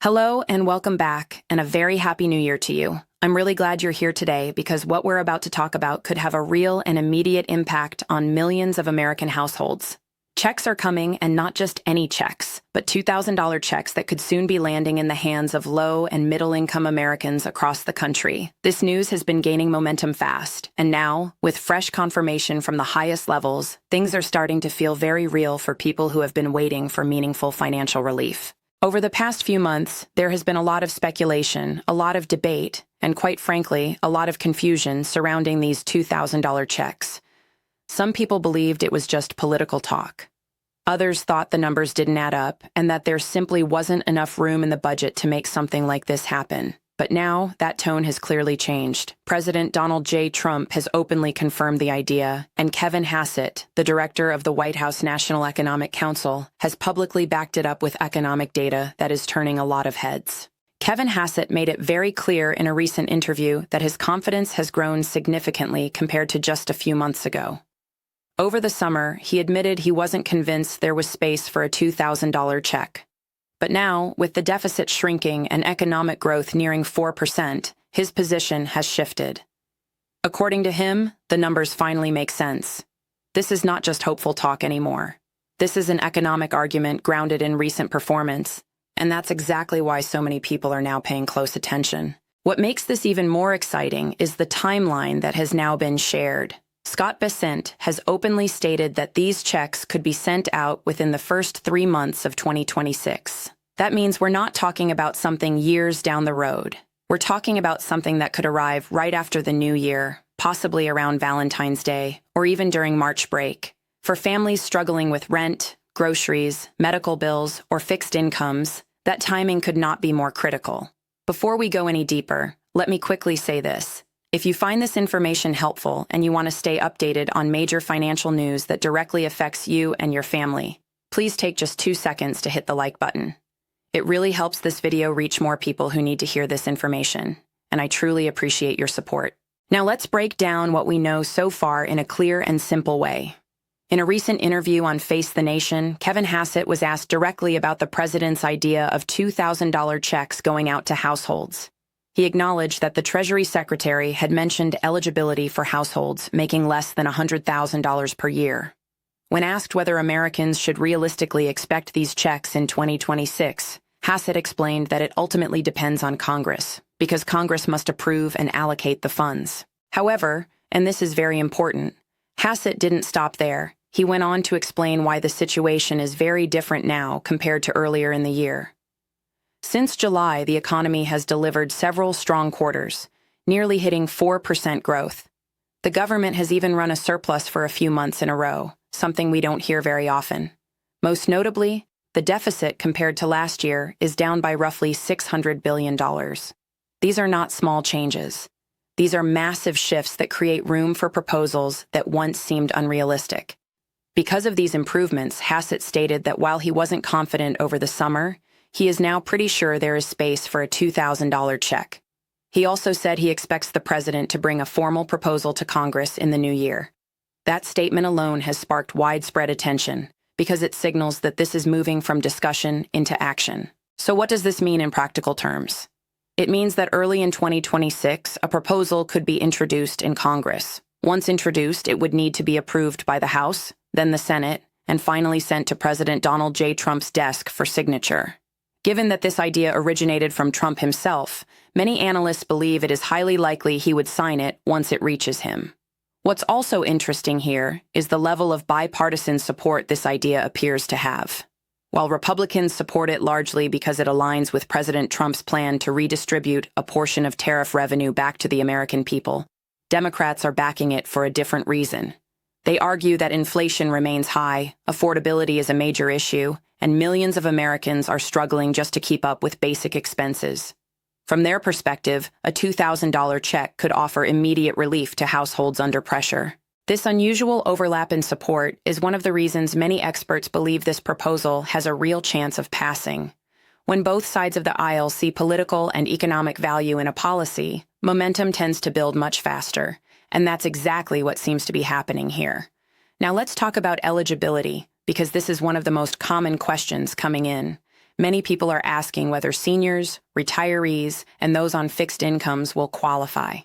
Hello and welcome back, and a very happy new year to you. I'm really glad you're here today because what we're about to talk about could have a real and immediate impact on millions of American households. Checks are coming, and not just any checks, but $2,000 checks that could soon be landing in the hands of low and middle-income Americans across the country. This news has been gaining momentum fast, and now, with fresh confirmation from the highest levels, things are starting to feel very real for people who have been waiting for meaningful financial relief. Over the past few months, there has been a lot of speculation, a lot of debate, and quite frankly, a lot of confusion surrounding these $2,000 checks. Some people believed it was just political talk. Others thought the numbers didn't add up and that there simply wasn't enough room in the budget to make something like this happen. But now, that tone has clearly changed. President Donald J. Trump has openly confirmed the idea, and Kevin Hassett, the director of the White House National Economic Council, has publicly backed it up with economic data that is turning a lot of heads. Kevin Hassett made it very clear in a recent interview that his confidence has grown significantly compared to just a few months ago. Over the summer, he admitted he wasn't convinced there was space for a $2,000 check. But now, with the deficit shrinking and economic growth nearing 4%, his position has shifted. According to him, the numbers finally make sense. This is not just hopeful talk anymore. This is an economic argument grounded in recent performance, and that's exactly why so many people are now paying close attention. What makes this even more exciting is the timeline that has now been shared. Scott Bessent has openly stated that these checks could be sent out within the first 3 months of 2026. That means we're not talking about something years down the road. We're talking about something that could arrive right after the new year, possibly around Valentine's Day, or even during March break. For families struggling with rent, groceries, medical bills, or fixed incomes, that timing could not be more critical. Before we go any deeper, let me quickly say this. If you find this information helpful and you want to stay updated on major financial news that directly affects you and your family, please take just 2 seconds to hit the like button. It really helps this video reach more people who need to hear this information, and I truly appreciate your support. Now let's break down what we know so far in a clear and simple way. In a recent interview on Face the Nation, Kevin Hassett was asked directly about the president's idea of $2,000 checks going out to households. He acknowledged that the Treasury Secretary had mentioned eligibility for households making less than $100,000 per year. When asked whether Americans should realistically expect these checks in 2026, Hassett explained that it ultimately depends on Congress, because Congress must approve and allocate the funds. However, and this is very important, Hassett didn't stop there. He went on to explain why the situation is very different now compared to earlier in the year. Since July, the economy has delivered several strong quarters, nearly hitting 4% growth. The government has even run a surplus for a few months in a row, something we don't hear very often. Most notably, the deficit compared to last year is down by roughly $600 billion. These are not small changes. These are massive shifts that create room for proposals that once seemed unrealistic. Because of these improvements, Hassett stated that while he wasn't confident over the summer, he is now pretty sure there is space for a $2,000 check. He also said he expects the president to bring a formal proposal to Congress in the new year. That statement alone has sparked widespread attention because it signals that this is moving from discussion into action. So what does this mean in practical terms? It means that early in 2026, a proposal could be introduced in Congress. Once introduced, it would need to be approved by the House, then the Senate, and finally sent to President Donald J. Trump's desk for signature. Given that this idea originated from Trump himself, many analysts believe it is highly likely he would sign it once it reaches him. What's also interesting here is the level of bipartisan support this idea appears to have. While Republicans support it largely because it aligns with President Trump's plan to redistribute a portion of tariff revenue back to the American people, Democrats are backing it for a different reason. They argue that inflation remains high, affordability is a major issue, and millions of Americans are struggling just to keep up with basic expenses. From their perspective, a $2,000 check could offer immediate relief to households under pressure. This unusual overlap in support is one of the reasons many experts believe this proposal has a real chance of passing. When both sides of the aisle see political and economic value in a policy, momentum tends to build much faster, and that's exactly what seems to be happening here. Now let's talk about eligibility, because this is one of the most common questions coming in. Many people are asking whether seniors, retirees, and those on fixed incomes will qualify.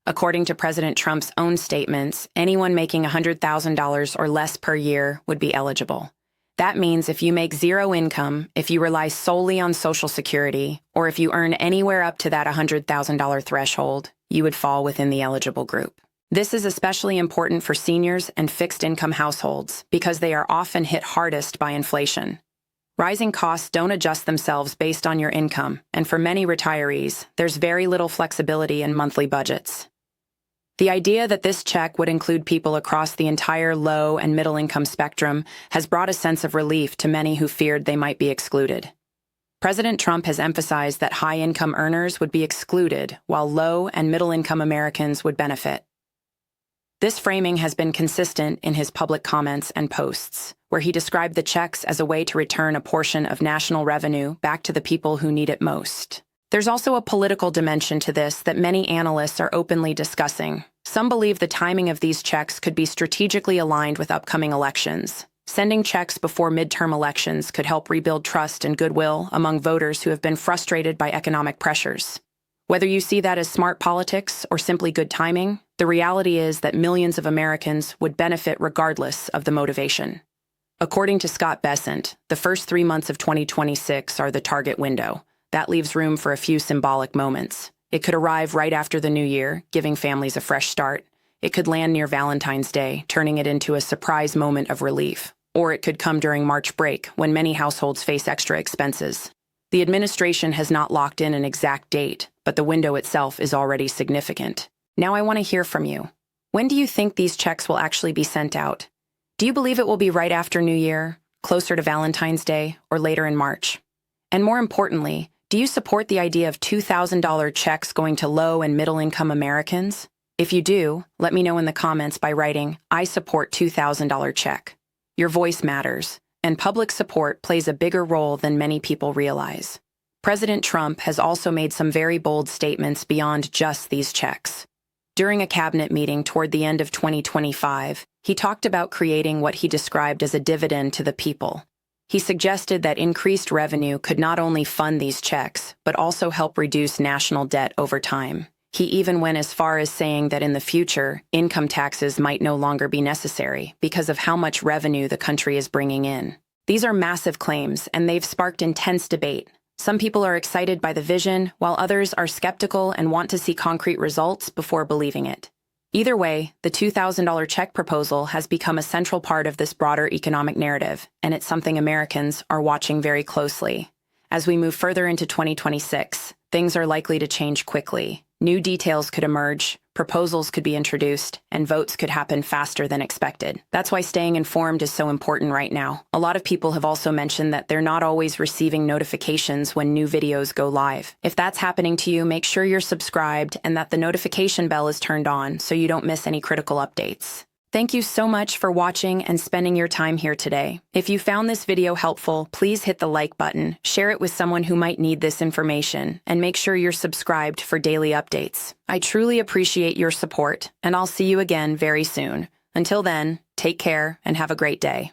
According to President Trump's own statements, anyone making $100,000 or less per year would be eligible. That means if you make zero income, if you rely solely on Social Security, or if you earn anywhere up to that $100,000 threshold, you would fall within the eligible group. This is especially important for seniors and fixed-income households because they are often hit hardest by inflation. Rising costs don't adjust themselves based on your income, and for many retirees, there's very little flexibility in monthly budgets. The idea that this check would include people across the entire low and middle-income spectrum has brought a sense of relief to many who feared they might be excluded. President Trump has emphasized that high-income earners would be excluded, while low- and middle-income Americans would benefit. This framing has been consistent in his public comments and posts, where he described the checks as a way to return a portion of national revenue back to the people who need it most. There's also a political dimension to this that many analysts are openly discussing. Some believe the timing of these checks could be strategically aligned with upcoming elections. Sending checks before midterm elections could help rebuild trust and goodwill among voters who have been frustrated by economic pressures. Whether you see that as smart politics or simply good timing, the reality is that millions of Americans would benefit regardless of the motivation. According to Scott Bessent, the first 3 months of 2026 are the target window. That leaves room for a few symbolic moments. It could arrive right after the new year, giving families a fresh start. It could land near Valentine's Day, turning it into a surprise moment of relief. Or it could come during March break, when many households face extra expenses. The administration has not locked in an exact date, but the window itself is already significant. Now I want to hear from you. When do you think these checks will actually be sent out? Do you believe it will be right after New Year, closer to Valentine's Day, or later in March? And more importantly, do you support the idea of $2,000 checks going to low- and middle-income Americans? If you do, let me know in the comments by writing, "I support $2,000 check." Your voice matters, and public support plays a bigger role than many people realize. President Trump has also made some very bold statements beyond just these checks. During a cabinet meeting toward the end of 2025, he talked about creating what he described as a dividend to the people. He suggested that increased revenue could not only fund these checks, but also help reduce national debt over time. He even went as far as saying that in the future, income taxes might no longer be necessary because of how much revenue the country is bringing in. These are massive claims, and they've sparked intense debate. Some people are excited by the vision, while others are skeptical and want to see concrete results before believing it. Either way, the $2,000 check proposal has become a central part of this broader economic narrative, and it's something Americans are watching very closely. As we move further into 2026, things are likely to change quickly. New details could emerge, proposals could be introduced, and votes could happen faster than expected. That's why staying informed is so important right now. A lot of people have also mentioned that they're not always receiving notifications when new videos go live. If that's happening to you, make sure you're subscribed and that the notification bell is turned on so you don't miss any critical updates. Thank you so much for watching and spending your time here today. If you found this video helpful, please hit the like button, share it with someone who might need this information, and make sure you're subscribed for daily updates. I truly appreciate your support, and I'll see you again very soon. Until then, take care and have a great day.